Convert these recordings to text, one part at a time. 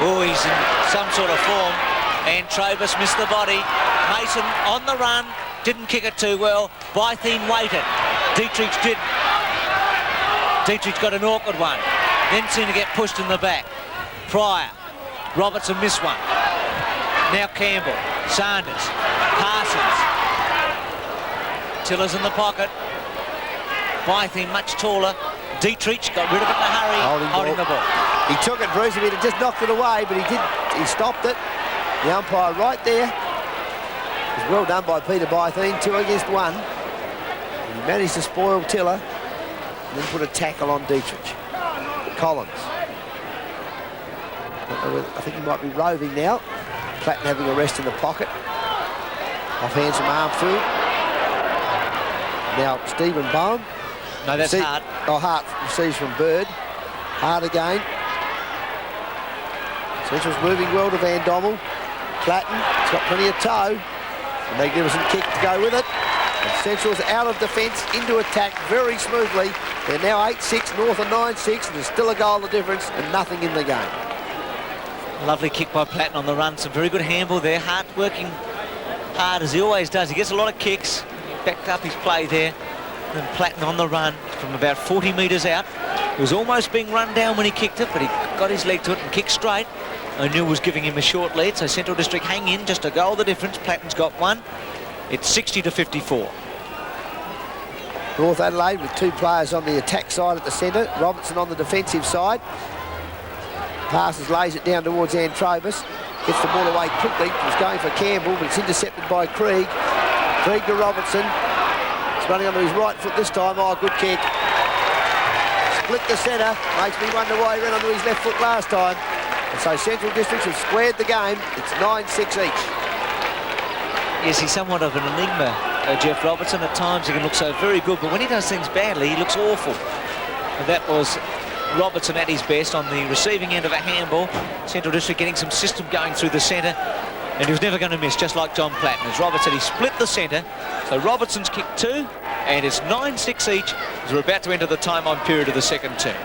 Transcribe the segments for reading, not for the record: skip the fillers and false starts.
Oh, he's in some sort of form. And Trobus missed the body. Mason on the run, didn't kick it too well. Bytheen waited. Dietrich didn't. Dietrich got an awkward one. Then seemed to get pushed in the back. Pryor. Robertson missed one. Now Campbell. Sanders. Parsons. Tiller's in the pocket. Bytheen much taller. Dietrich got rid of it in a hurry, holding the ball. He took it, Bruce. He had just knocked it away, but he stopped it. The umpire right there. It was well done by Peter Bytheen, 2 against 1. He managed to spoil Tiller and then put a tackle on Dietrich. Collins. I think he might be roving now. Platten having a rest in the pocket. Off hands from Armfield. Now Stephen Bowen. No, that's Hart. Oh, Hart receives from Bird. Hart again. Central's moving well to Van Dommel. Platten, it's got plenty of toe. A magnificent kick to go with it. And Central's out of defence into attack very smoothly. They're now 8-6, North are 9-6, and there's still a goal of difference and nothing in the game. Lovely kick by Platten on the run. Some very good handball there. Hart working hard as he always does. He gets a lot of kicks. He backed up his play there. And Platten on the run from about 40 metres out. He was almost being run down when he kicked it, but he got his leg to it and kicked straight. O'Neill was giving him a short lead, so Central District hang in, just a goal the difference. Platten's got one. It's 60-54. North Adelaide with 2 players on the attack side at the centre. Robertson on the defensive side. Parsons lays it down towards Antrobus. Gets the ball away quickly. He's going for Campbell, but it's intercepted by Krieg. Krieg to Robertson. He's running onto his right foot this time. Oh, good kick. Split the centre. Makes me wonder why he ran onto his left foot last time. And so Central Districts have squared the game. It's 9-6 each. Yes, he's somewhat of an enigma, Jeff Robertson. At times he can look so very good, but when he does things badly, he looks awful. And that was Robertson at his best on the receiving end of a handball. Central District getting some system going through the centre, and he was never going to miss, just like John Platten. As Robert said, he split the centre. So Robertson's kicked 2, and it's 9-6 each as we're about to enter the time-on period of the second term.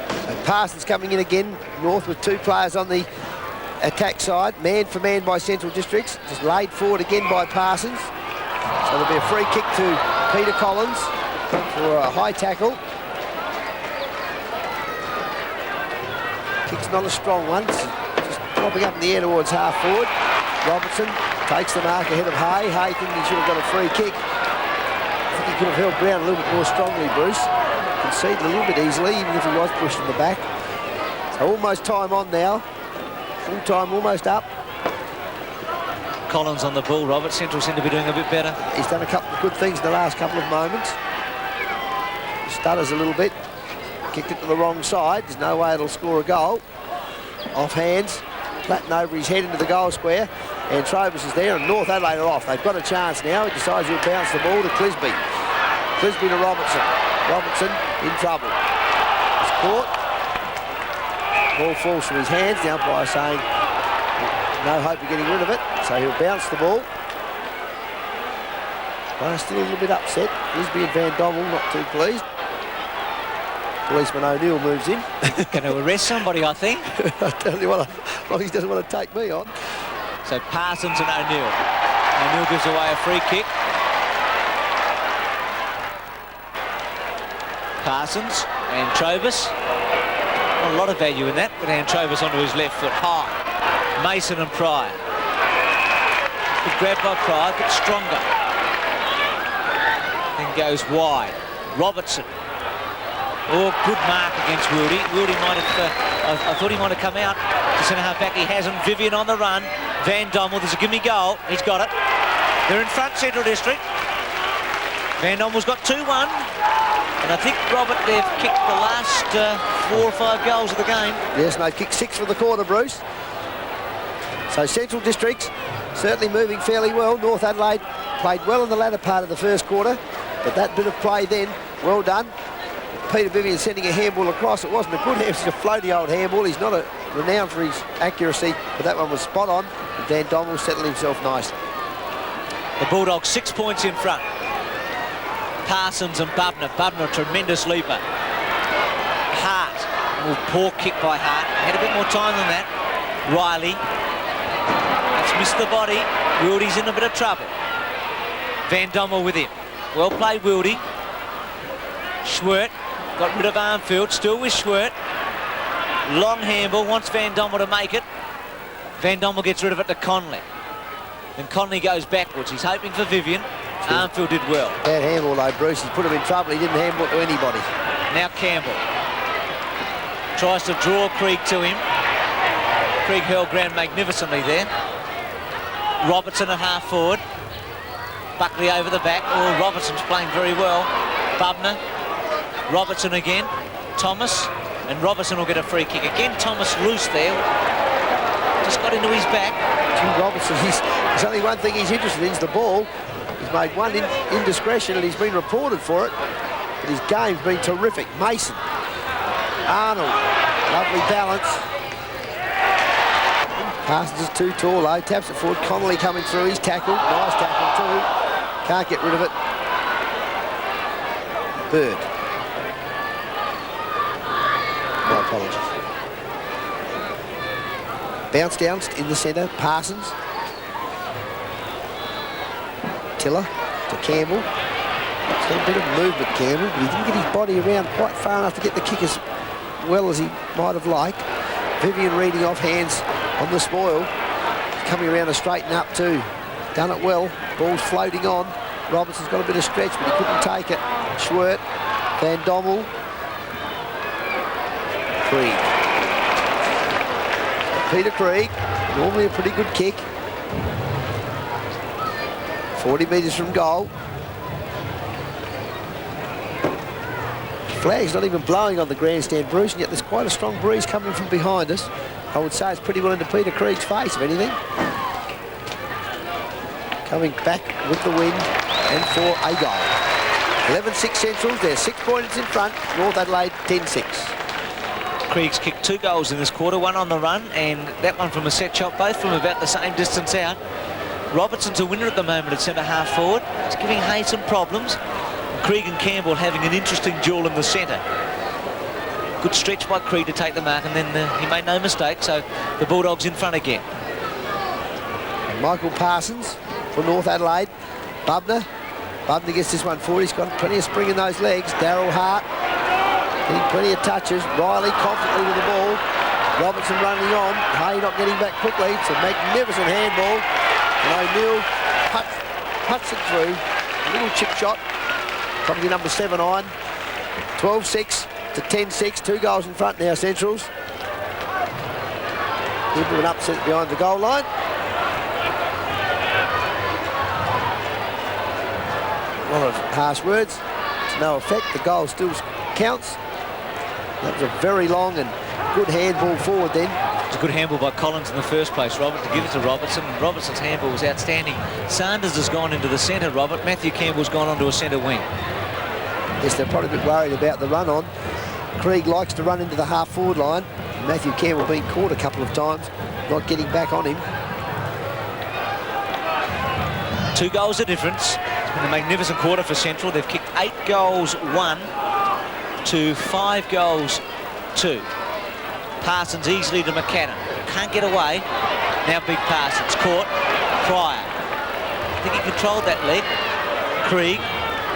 So Parsons coming in again. North with 2 players on the attack side. Man for man by Central Districts. Just laid forward again by Parsons. So there'll be a free kick to Peter Collins for a high tackle. Kick's not a strong one. It's just popping up in the air towards half forward. Robertson takes the mark ahead of Hay. Hay thinking he should have got a free kick. I think he could have held ground a little bit more strongly, Bruce. Conceded a little bit easily, even if he was pushed in the back. So almost time on now. Full time almost up. Collins on the ball, Robert. Central seem to be doing a bit better. He's done a couple of good things in the last couple of moments. He stutters a little bit. Kicked it to the wrong side. There's no way it'll score a goal. Off hands. Platten over his head into the goal square. And Trobus is there, and North Adelaide are off. They've got a chance now. He decides he'll bounce the ball to Clisby. Clisby to Robertson. Robertson in trouble. It's caught. Ball falls from his hands. The umpire saying no hope of getting rid of it, so he'll bounce the ball. But still a little bit upset. Clisby and Van Dommel not too pleased. Policeman O'Neill moves in. Going to arrest somebody, I think. I tell you what, as long as he doesn't want to take me on. So Parsons and O'Neill. O'Neill gives away a free kick. Parsons and Trobus. Not a lot of value in that, but Trobus onto his left foot high. Mason and Pryor. Good grab by Pryor, gets stronger. Then goes wide. Robertson. Oh, good mark against Wildy. Wildy might have, I thought he might have come out to centre half back. He hasn't. Vivian on the run. Van Dommel, there's a gimme goal. He's got it. They're in front, Central District. Van Dommel's got 2-1. And I think, Robert, they've kicked the last 4 or 5 goals of the game. Yes, and they've kicked 6 for the quarter, Bruce. So Central Districts certainly moving fairly well. North Adelaide played well in the latter part of the first quarter, but that bit of play then, well done. Peter Vivian sending a handball across. It wasn't a good handball, it's a floaty old handball. He's not renowned for his accuracy, but that one was spot on. And Van Dommel settled himself nicely. The Bulldogs 6 points in front. Parsons and Bubner. Bubner, a tremendous leaper. Hart Well, poor kick by Hart. Had a bit more time than that. Riley. That's missed the body. Wildy's in a bit of trouble. Van Dommel with him. Well played, Wildy. Schwert got rid of Armfield. Still with Schwert. Long handball. Wants Van Dommel to make it. Van Dommel gets rid of it to Conley. Then Conley goes backwards. He's hoping for Vivian. Armfield did well. Bad handball though, Bruce. He's put him in trouble. He didn't handball to anybody. Now Campbell. Tries to draw Krieg to him. Krieg held ground magnificently there. Robertson at half forward. Buckley over the back. Oh, Robertson's playing very well. Bubner. Robertson again. Thomas. And Robertson will get a free kick. Again, Thomas loose there. Just got into his back. Gee, Robertson, there's only one thing he's interested in, is the ball. He's made one indiscretion and he's been reported for it. But his game's been terrific. Mason. Arnold. Lovely balance. Parsons is too tall though. Taps it forward. Connolly coming through. He's tackled. Nice tackle too. Can't get rid of it. Bird. My apologies. Bounce down in the centre. Parsons. Tiller to Campbell. He's got a bit of movement, Campbell, but he didn't get his body around quite far enough to get the kick as well as he might have liked. Vivian reading off hands on the spoil. Coming around to straighten up too. Done it well. Ball's floating on. Robertson's got a bit of stretch, but he couldn't take it. Schwert. Van Dommel. Krieg. Peter Krieg. Normally a pretty good kick. 40 metres from goal. Flag's not even blowing on the grandstand, Bruce, and yet there's quite a strong breeze coming from behind us. I would say it's pretty well into Peter Krieg's face, if anything. Coming back with the wind and for a goal. 11-6 Centrals, they're 6 points in front. North Adelaide 10-6. Krieg's kicked 2 goals in this quarter, one on the run and that one from a set shot, both from about the same distance out. Robertson's a winner at the moment at centre half forward. It's giving Hayes some problems. Krieg and Campbell having an interesting duel in the centre. Good stretch by Krieg to take the mark, and then he made no mistake, so the Bulldogs in front again. And Michael Parsons for North Adelaide. Bubner gets this one forward. He's got plenty of spring in those legs. Darryl Hart getting plenty of touches. Riley confidently with the ball. Robertson running on. Hay not getting back quickly. It's a magnificent handball. And O'Neill puts it through. A little chip shot. Probably number 7 on. 12-6 to 10-6. 2 goals in front now, Centrals. A bit of an upset behind the goal line. A lot of harsh words. To no effect. The goal still counts. That was a very long and good handball forward then. It's a good handball by Collins in the first place, Robert, to give it to Robertson. Robertson's handball was outstanding. Sanders has gone into the centre, Robert. Matthew Campbell's gone onto a centre wing. Yes, they're probably a bit worried about the run on. Krieg likes to run into the half-forward line. Matthew Campbell being caught a couple of times, not getting back on him. 2 goals a difference. It's been a magnificent quarter for Central. They've kicked 8 goals 1 to 5 goals 2. Parsons easily to McAdam. Can't get away. Now big Parsons. Caught. Pryor. I think he controlled that leg. Krieg.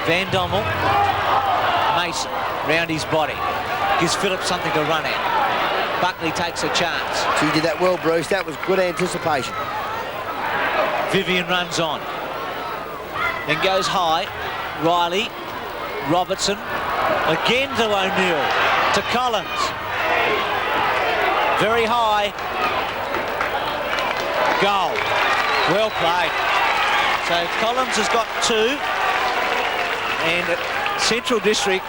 Van Dommel. Mason. Round his body. Gives Phillips something to run at. Buckley takes a chance. He did that well, Bruce. That was good anticipation. Vivian runs on. Then goes high. Riley. Robertson. Again to O'Neill. To Collins. Very high. Goal. Well played. So Collins has got 2. And Central District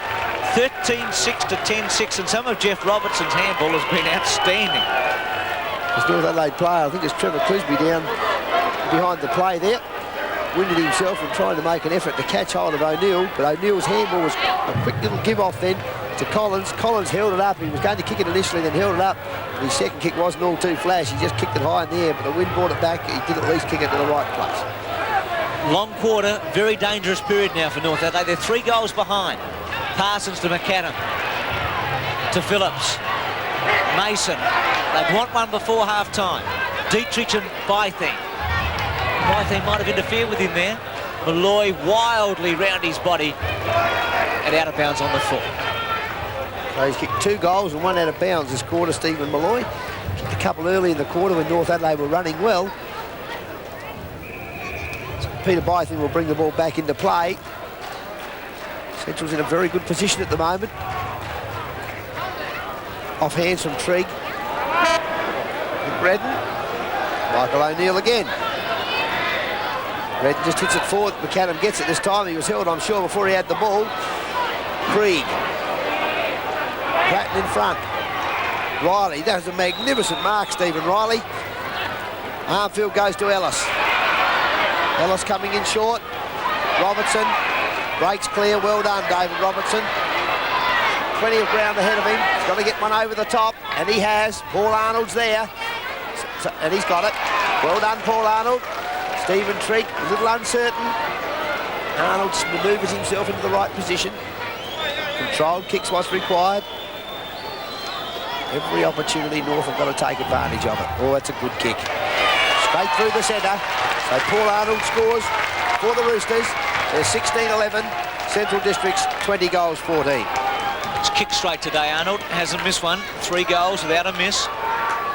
13-6 to 10-6. And some of Jeff Robertson's handball has been outstanding. This North Adelaide player, I think it's Trevor Clisby down behind the play there. Winded himself and trying to make an effort to catch hold of O'Neill. But O'Neill's handball was a quick little give off then to Collins. Collins held it up. He was going to kick it initially, then held it up. But his second kick wasn't all too flash. He just kicked it high in the air, but the wind brought it back. He did at least kick it to the right place. Long quarter, very dangerous period now for North Adelaide. They're 3 goals behind. Parsons to McAdam. To Phillips. Mason. They'd want one before half-time. Dietrich and Bything. Bything might have interfered with him there. Malloy wildly round his body and out of bounds on the foot. So he's kicked 2 goals and 1 out of bounds this quarter, Stephen Malloy. Kicked a couple early in the quarter when North Adelaide were running well. So Peter Bything will bring the ball back into play. Central's in a very good position at the moment. Off hands from Trigg. Redden. Michael O'Neill again. Redden just hits it forward. McAdam gets it this time. He was held, I'm sure, before he had the ball. Krieg. Platten in front. Riley does a magnificent mark, Stephen Riley. Armfield goes to Ellis. Ellis coming in short. Robertson breaks clear. Well done, David Robertson. Plenty of ground ahead of him. He's got to get one over the top, and he has. Paul Arnold's there, and he's got it. Well done, Paul Arnold. Stephen Trigg, a little uncertain. Arnold manoeuvres himself into the right position. Controlled kicks what's required. Every opportunity North have got to take advantage of it. Oh, that's a good kick. Straight through the centre. So Paul Arnold scores for the Roosters. They're 16-11. Central District's 20 goals, 14. It's kicked straight today, Arnold. Hasn't missed one. 3 goals without a miss.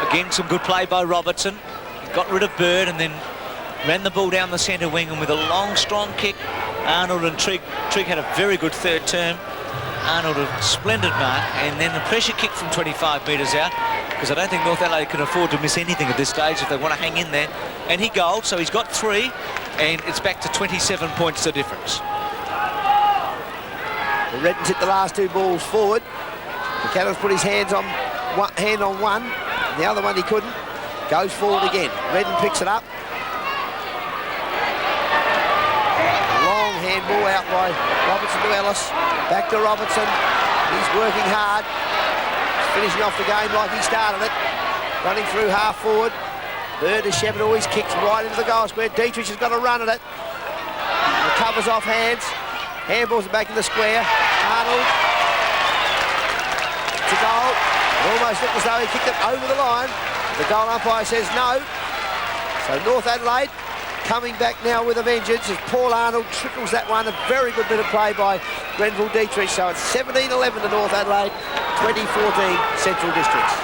Again, some good play by Robertson. He got rid of Bird and then ran the ball down the centre wing, and with a long, strong kick, Arnold and Trigg had a very good third term. Arnold a splendid mark, and then the pressure kick from 25 metres out, because I don't think North Adelaide can afford to miss anything at this stage if they want to hang in there. And he goaled, so he's got 3, and it's back to 27 points the difference. The Reddens hit the last 2 balls forward. McAdams put his hand on one, and the other one he couldn't. Goes forward again. Redden picks it up. Long handball out by Robertson to Ellis. Back to Robertson. He's working hard. He's finishing off the game like he started it. Running through half forward. Bird is Shepard, always kicks right into the goal square. Dietrich has got to run at it. Recovers off hands. Handballs it back in the square. Arnold. It's a goal. It almost looked as though he kicked it over the line. The goal umpire says no. So North Adelaide coming back now with a vengeance as Paul Arnold trickles that one. A very good bit of play by Grenville Dietrich. So it's 17-11 to North Adelaide, 20-14 Central Districts.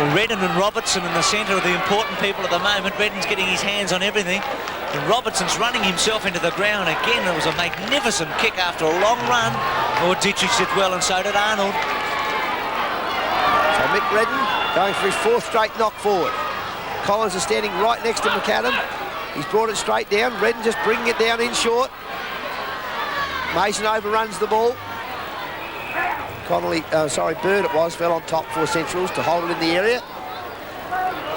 Well, Redden and Robertson in the centre are the important people at the moment. Redden's getting his hands on everything. And Robertson's running himself into the ground again. It was a magnificent kick after a long run. Oh, Dietrich did well, and so did Arnold. So Mick Redden going for his 4th straight knock forward. Collins is standing right next to McAdam. He's brought it straight down. Redden just bringing it down in short. Mason overruns the ball. Bird it was, fell on top for Centrals to hold it in the area.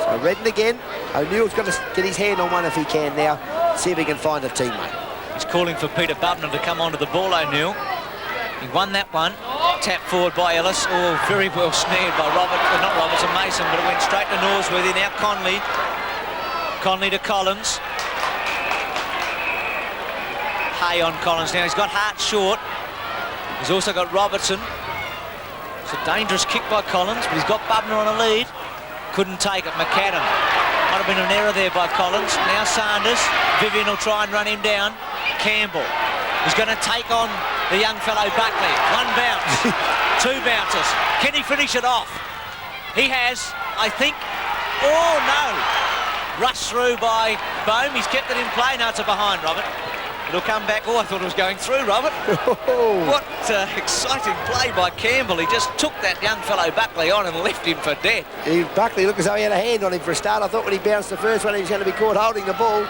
So Redden again. O'Neill's got to get his hand on one if he can now. See if he can find a teammate. He's calling for Peter Bubner to come onto the ball, O'Neill. He won that one. Tap forward by Ellis. Oh, very well snared by not Robertson, Mason, but it went straight to Norsworthy. Now Conley. Conley to Collins. Hay on Collins now. He's got Hart short. He's also got Robertson. It's a dangerous kick by Collins, but he's got Bubner on a lead. Couldn't take it. McAdam. Might have been an error there by Collins. Now Sanders. Vivian will try and run him down. Campbell. He's going to take on the young fellow Buckley. 1 bounce. 2 bounces. Can he finish it off? He has, I think. Oh, no. Rushed through by Bohm. He's kept it in play. Now it's a behind, Robert. It'll come back. Oh, I thought it was going through, Robert. What exciting play by Campbell. He just took that young fellow Buckley on and left him for dead. Buckley looked as though he had a hand on him for a start. I thought when he bounced the first one he was going to be caught holding the ball,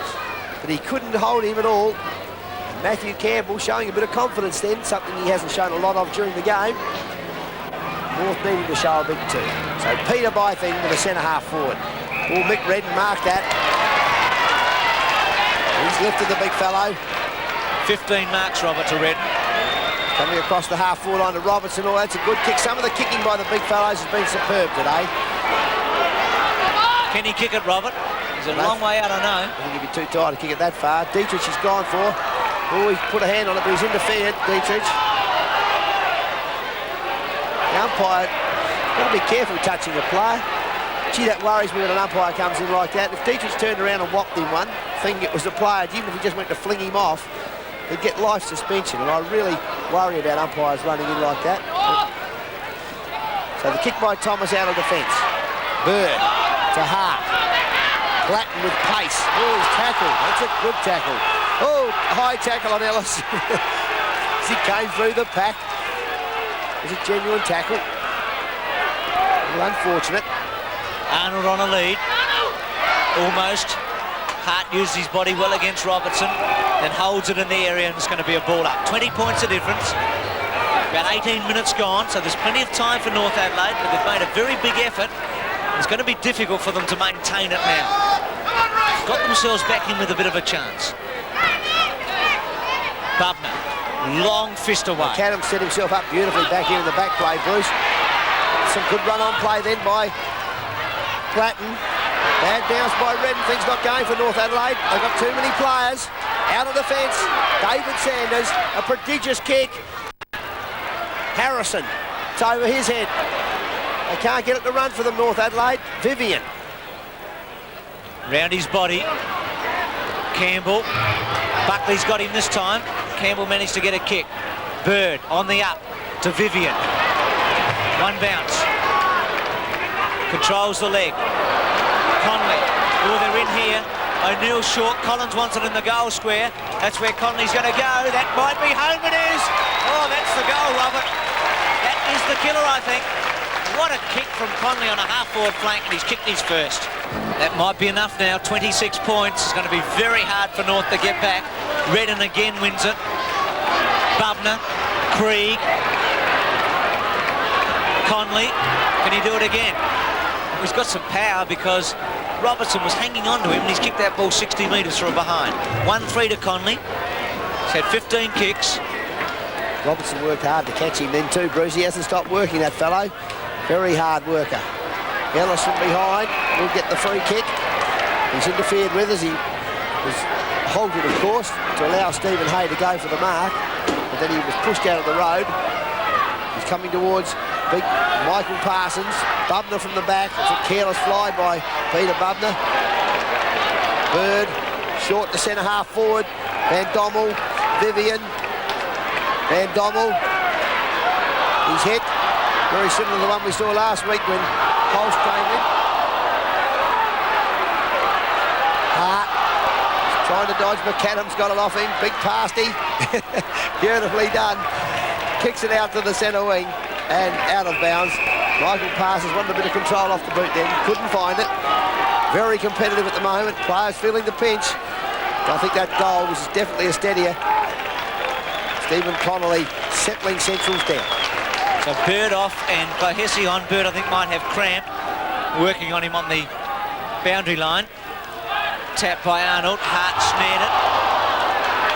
but he couldn't hold him at all. And Matthew Campbell showing a bit of confidence then, something he hasn't shown a lot of during the game. North needing to show a bit too. So Peter Bything with a centre half forward. Oh, Mick Redden marked that. He's lifted the big fellow. 15 marks, Robert, to Redden. Coming across the half-forward line to Robertson. Oh, that's a good kick. Some of the kicking by the big fellows has been superb today. Can he kick it, Robert? He's a long way out, I know. I think he'd be too tired to kick it that far. Dietrich has gone for. Oh, he's put a hand on it, but he's interfered, Dietrich. The umpire Got to be careful touching a player. Gee, that worries me when an umpire comes in like that. If Dietrich's turned around and whopped him one, thinking it was the player, even if he just went to fling him off, he'd get life suspension, and I really worry about umpires running in like that. So the kick by Thomas out of defence. Bird to Hart. Platten with pace. Oh, he's tackled. That's a good tackle. Oh, high tackle on Ellis. As he came through the pack. It was a genuine tackle. A little unfortunate. Arnold on a lead. Almost. Hart used his body well against Robertson, then holds it in the area, and it's going to be a ball up. 20 points of difference. About 18 minutes gone, so there's plenty of time for North Adelaide, but they've made a very big effort. It's going to be difficult for them to maintain it now. Got themselves back in with a bit of a chance. Bubner, long fist away. McAdams set himself up beautifully back here in the back play, Bruce. Some good run-on play then by Platten. Bad bounce by Redden. Things not going for North Adelaide. They've got too many players. Out of defence. David Sanders. A prodigious kick. Harrison. It's over his head. They can't get it to run for them, North Adelaide. Vivian. Round his body. Campbell. Buckley's got him this time. Campbell managed to get a kick. Bird on the up to Vivian. One bounce. Controls the leg. Conley. Oh, they're in here. O'Neill short. Collins wants it in the goal square. That's where Conley's going to go. That might be home. It is. Oh, that's the goal, Robert. That is the killer, I think. What a kick from Conley on a half-forward flank, and he's kicked his first. That might be enough now. 26 points. It's going to be very hard for North to get back. Redden again wins it. Bubner. Krieg. Conley. Can he do it again? He's got some power because Robertson was hanging on to him, and he's kicked that ball 60 metres from behind. 1-3 to Conley. He's had 15 kicks. Robertson worked hard to catch him then too, Bruce. He hasn't stopped working, that fellow. Very hard worker. Ellis from behind will get the free kick. He's interfered with as he was halted, of course, to allow Stephen Hay to go for the mark. But then he was pushed out of the road. He's coming towards big Michael Parsons. Bubner from the back. It's a careless fly by Peter Bubner. Bird, short to centre half forward. Van Dommel, Vivian. Van Dommel. He's hit. Very similar to the one we saw last week when Holst came in. Hart trying to dodge. McAdams got it off him. Big pasty. Beautifully done. Kicks it out to the centre wing and out of bounds. Michael Parsons wanted a bit of control off the boot then. Couldn't find it. Very competitive at the moment. Players feeling the pinch. I think that goal was definitely a steadier. Stephen Connolly settling Centrals down. So Bird off and Clohessy on. Bird, I think, might have cramp. Working on him on the boundary line. Tap by Arnold. Hart snared it.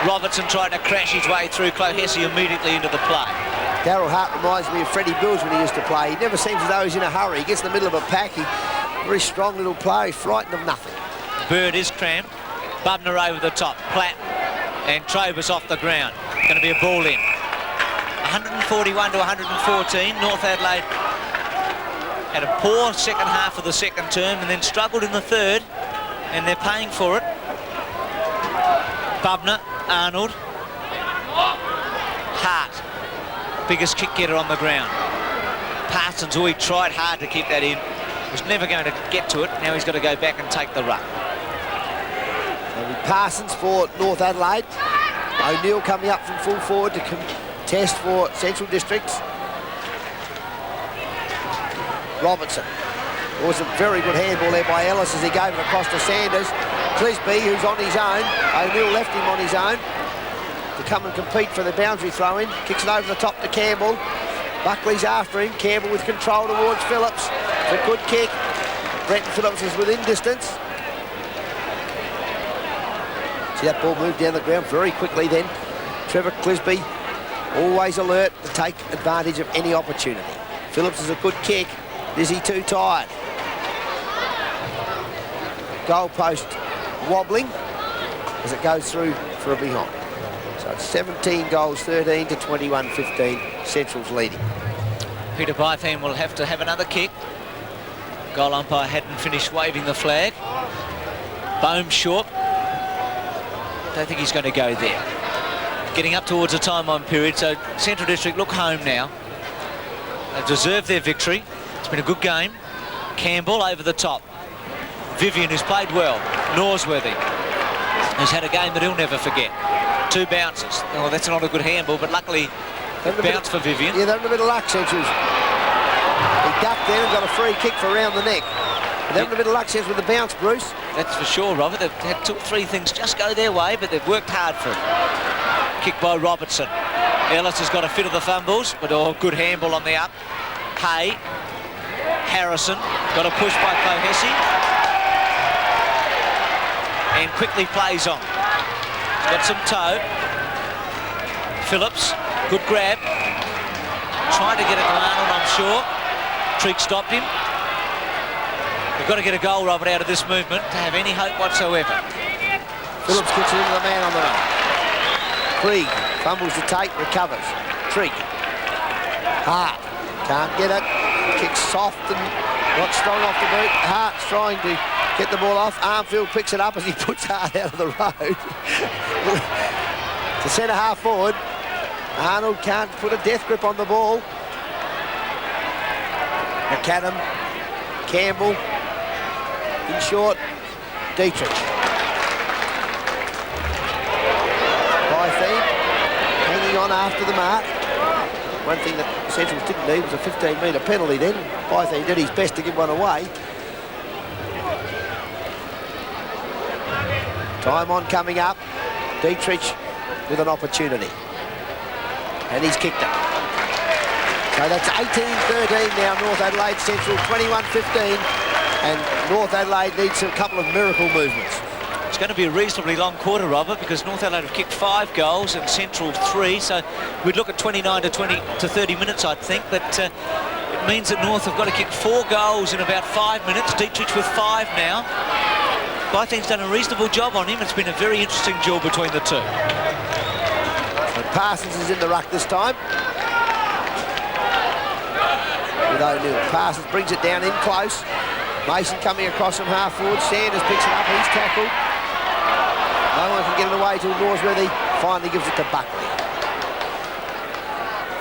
Robertson tried to crash his way through. Clohessy immediately into the play. Darryl Hart reminds me of Freddie Bills when he used to play. He never seems as though he's in a hurry. He gets in the middle of a pack. He's a very strong little player. He's frightened of nothing. Bird is cramped. Bubner over the top. Platt and Trobus off the ground. Going to be a ball in. 141 to 114. North Adelaide had a poor second half of the second term and then struggled in the third, and they're paying for it. Bubner, Arnold, Hart, biggest kick getter on the ground. Parsons, he tried hard to keep that in, was never going to get to it. Now he's got to go back and take the ruck. It'll be Parsons for North Adelaide. O'Neill coming up from full forward to contest for Central Districts. Robertson. It was a very good handball there by Ellis as he gave it across to Sanders. Clisby, who's on his own. O'Neill left him on his own to come and compete for the boundary throw-in. Kicks it over the top to Campbell. Buckley's after him. Campbell with control towards Phillips. It's a good kick. Brenton Phillips is within distance. See that ball move down the ground very quickly then. Trevor Clisby, always alert to take advantage of any opportunity. Phillips is a good kick. Is he too tired? Goal post wobbling as it goes through for a behind. So it's 17 goals, 13 to 21-15. Central's leading. Peter Bytham will have to have another kick. Goal umpire hadn't finished waving the flag. Bohm short. Don't think he's going to go there. Getting up towards the time-on period, so Central District look home now. They've deserved their victory. It's been a good game. Campbell over the top. Vivian, who's played well. Norsworthy, who's had a game that he'll never forget. 2 bounces. Oh, that's not a good handball, but luckily it bounced for Vivian. Yeah, they're having a bit of luck, Centrals. He ducked there and got a free kick for around the neck. They're having a bit of luck, Centrals, with the bounce, Bruce. That's for sure, Robert. They've had 2 or 3 things just go their way, but they've worked hard for it. Kick by Robertson. Ellis has got a fit of the fumbles, but good handball on the up. Hay. Harrison got a push by Kohesi. And quickly plays on. He's got some toe. Phillips, good grab. Trying to get it to Arnold, I'm sure. Treek stopped him. We've got to get a goal, Robert, out of this movement to have any hope whatsoever. Phillips kicks it into the man on the run. Krieg fumbles the tape, recovers. Treek. Hart can't get it. Kicks soft and not strong off the boot. Hart's trying to get the ball off. Armfield picks it up as he puts Hart out of the road. To centre half forward. Arnold can't put a death grip on the ball. McAdam, Campbell, in short, Dietrich. Bytham hanging on after the mark. One thing that Centrals didn't need was a 15-metre penalty then. Bytham did his best to give one away. Time on coming up. Dietrich with an opportunity. And he's kicked it. So that's 18-13 now, North Adelaide Central, 21-15. And North Adelaide needs a couple of miracle movements. It's going to be a reasonably long quarter, Robert, because North Adelaide have kicked 5 goals and Central 3, so we'd look at 29 to 30 minutes, I'd think, but it means that North have got to kick 4 goals in about 5 minutes. Dietrich with 5 now. Bytham's done a reasonable job on him. It's been a very interesting duel between the two. And Parsons is in the ruck this time. With O'Neill. Parsons brings it down in close. Mason coming across from half forward. Sanders picks it up. He's tackled. No one can get it away till Norsworthy finally gives it to Buckley.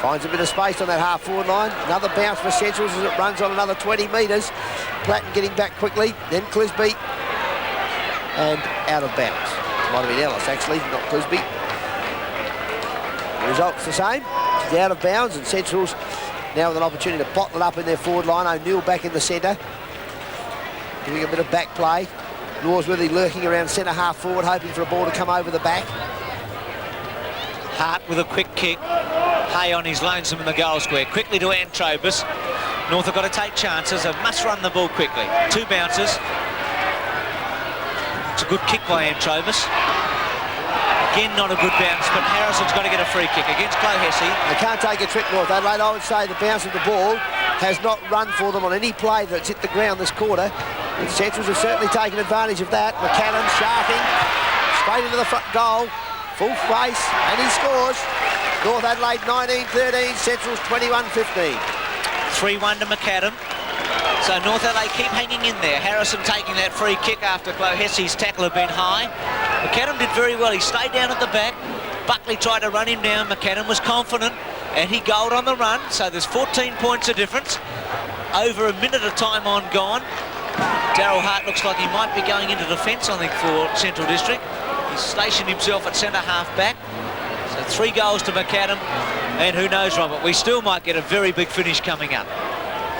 Finds a bit of space on that half forward line. Another bounce for Centrals as it runs on another 20 metres. Platten getting back quickly. Then Clisby. And out of bounds. Might have been Ellis actually, not Clisby. The result's the same. She's out of bounds and Centrals now with an opportunity to bottle it up in their forward line. O'Neill back in the centre. Doing a bit of back play. Norsworthy lurking around centre half forward, hoping for a ball to come over the back. Hart with a quick kick. Hay on his lonesome in the goal square. Quickly to Antrobus. North have got to take chances. They must run the ball quickly. 2 bounces. It's a good kick by Antrobus. Again, not a good bounce, but Harrison's got to get a free kick against Kohesi. They can't take a trick, North Adelaide. I would say the bounce of the ball has not run for them on any play that's hit the ground this quarter. The Centrals have certainly taken advantage of that. McCannon sharking straight into the front goal. Full face, and he scores. North Adelaide 19-13, Centrals 21-15. 3-1 to McAdam. So North Adelaide keep hanging in there. Harrison taking that free kick after Kohesi's tackle had been high. McAdam did very well. He stayed down at the back. Buckley tried to run him down. McAdam was confident, and he goaled on the run. So there's 14 points of difference. Over a minute of time on gone. Daryl Hart looks like he might be going into defence, I think, for Central District. He's stationed himself at centre half back. So 3 goals to McAdam, and who knows, Robert, we still might get a very big finish coming up.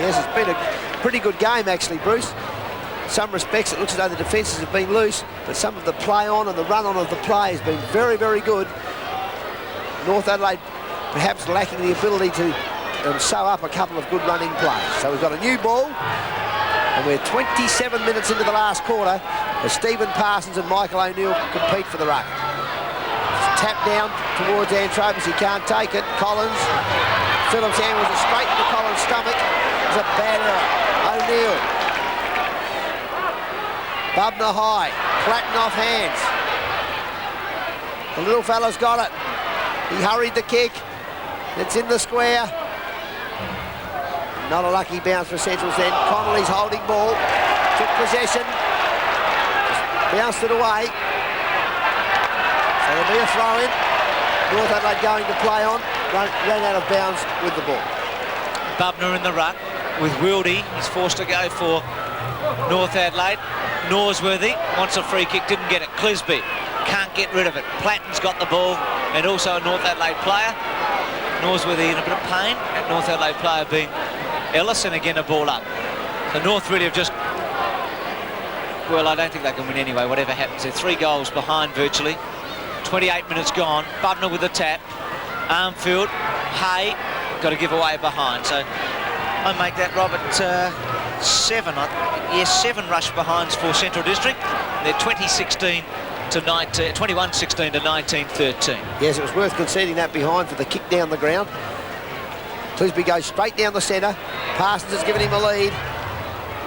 Yes, it's been a pretty good game, actually, Bruce. In some respects, it looks as though the defences have been loose, but some of the play on and the run on of the play has been very, very good. North Adelaide perhaps lacking the ability to sew up a couple of good running plays. So we've got a new ball, and we're 27 minutes into the last quarter as Stephen Parsons and Michael O'Neill compete for the ruck. Tap down towards Antrobus, he can't take it. Collins, Phillips handles it straight into Collins' stomach. It's a bad error. O'Neill. Bubner high, Platten off hands. The little fella's got it. He hurried the kick. It's in the square. Not a lucky bounce for Centrals then. Connolly's holding ball. Took possession. Bounced it away. So there'll be a throw-in. North Adelaide going to play on. Ran out of bounds with the ball. Bubner in the ruck with Wildy. He's forced to go for North Adelaide. Norsworthy wants a free kick, didn't get it. Clisby can't get rid of it. Platten's got the ball, and also a North Adelaide player. Norsworthy in a bit of pain. That North Adelaide player being Ellis, and again a ball up. So North really have just... Well, I don't think they can win anyway, whatever happens. They're 3 goals behind virtually. 28 minutes gone. Bubner with the tap. Armfield, Hay, got to give away behind. So I make that, Robert, 7. Yes, 7 rush behinds for Central District. They're 21-16 to 19-13. Yes, it was worth conceding that behind for the kick down the ground. Clisby goes straight down the centre. Parsons has given him a lead.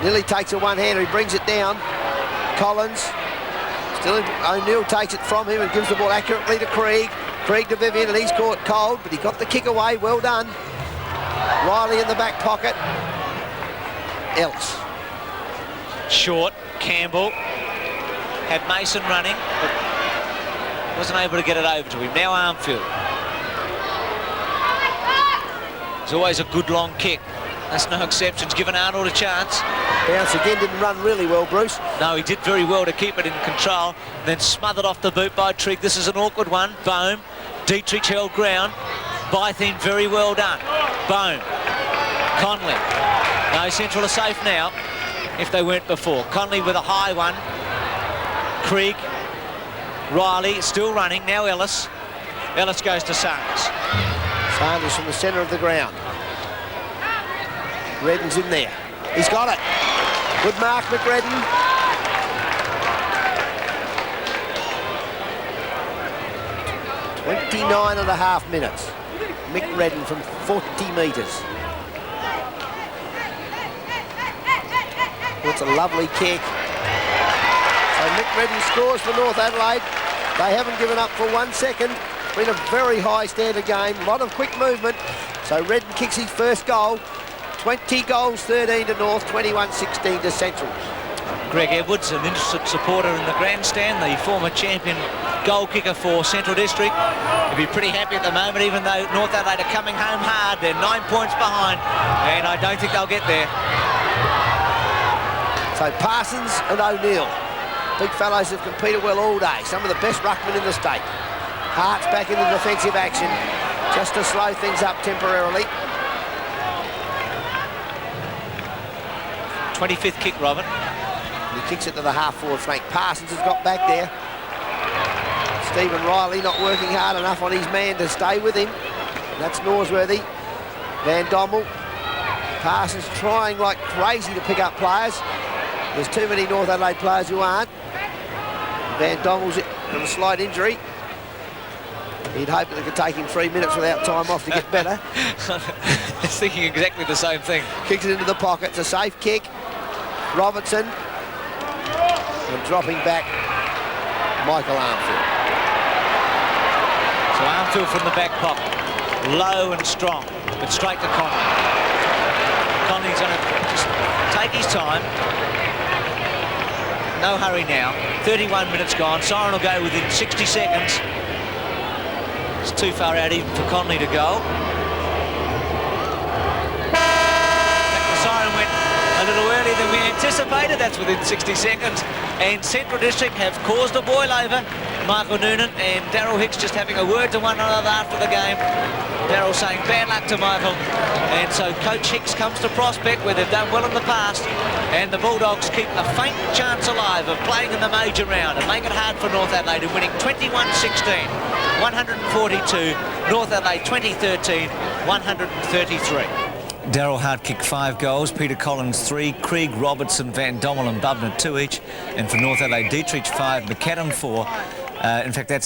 Nearly takes a one-hander. He brings it down. Collins. Still, O'Neill takes it from him and gives the ball accurately to Krieg. Krieg to Vivian, and he's caught cold, but he got the kick away. Well done. Riley in the back pocket. Ellis. Short. Campbell had Mason running, but wasn't able to get it over to him. Now Armfield. It's always a good long kick. That's no exceptions, given Arnold a chance. Bounce again, didn't run really well, Bruce. No, he did very well to keep it in control, then smothered off the boot by Trigg. This is an awkward one. Bohm. Dietrich held ground. Bytheen, very well done. Bohm. Conley. No, Central are safe now, if they weren't before. Conley with a high one. Krieg. Riley still running. Now Ellis. Ellis goes to Sanders. Sanders from the centre of the ground. Redden's in there. He's got it. Good mark, McRedden. .29.5 minutes. McRedden from 40 metres. It's a lovely kick. So McRedden scores for North Adelaide. They haven't given up for 1 second. Been a very high standard game. A lot of quick movement. So Redden kicks his first goal. 20 goals, 13 to North, 21-16 to Central. Greg Edwards, an interested supporter in the grandstand, the former champion goal kicker for Central District. He'll be pretty happy at the moment, even though North Adelaide are coming home hard. They're 9 points behind, and I don't think they'll get there. So Parsons and O'Neill, big fellows have competed well all day. Some of the best ruckmen in the state. Hart's back into defensive action, just to slow things up temporarily. 25th kick, Robin. He kicks it to the half-forward flank. Parsons has got back there. Stephen Riley not working hard enough on his man to stay with him. That's Norsworthy. Van Dommel. Parsons trying like crazy to pick up players. There's too many North Adelaide players who aren't. Van Dommel's got a slight injury. He'd hope that it could take him 3 minutes without time off to get better. I was thinking exactly the same thing. Kicks it into the pocket. It's a safe kick. Robertson. And dropping back, Michael Armfield. So Armfield from the back pocket. Low and strong, but straight to Conley. Conley's going to just take his time. No hurry now. 31 minutes gone. Siren will go within 60 seconds. It's too far out even for Conley to go. The siren went a little earlier than we anticipated. That's within 60 seconds. And Central District have caused a boil over. Michael Noonan and Daryl Hicks just having a word to one another after the game. Daryl saying bad luck to Michael. And so Coach Hicks comes to Prospect, where they've done well in the past. And the Bulldogs keep a faint chance alive of playing in the major round and make it hard for North Adelaide, and winning 21-16. 142, North Adelaide 2013, 133. Daryl Hart kicked 5 goals, Peter Collins 3, Krieg, Robertson, Van Dommel and Bubner 2 each, and for North Adelaide, Dietrich 5, McAdam 4. In fact, that's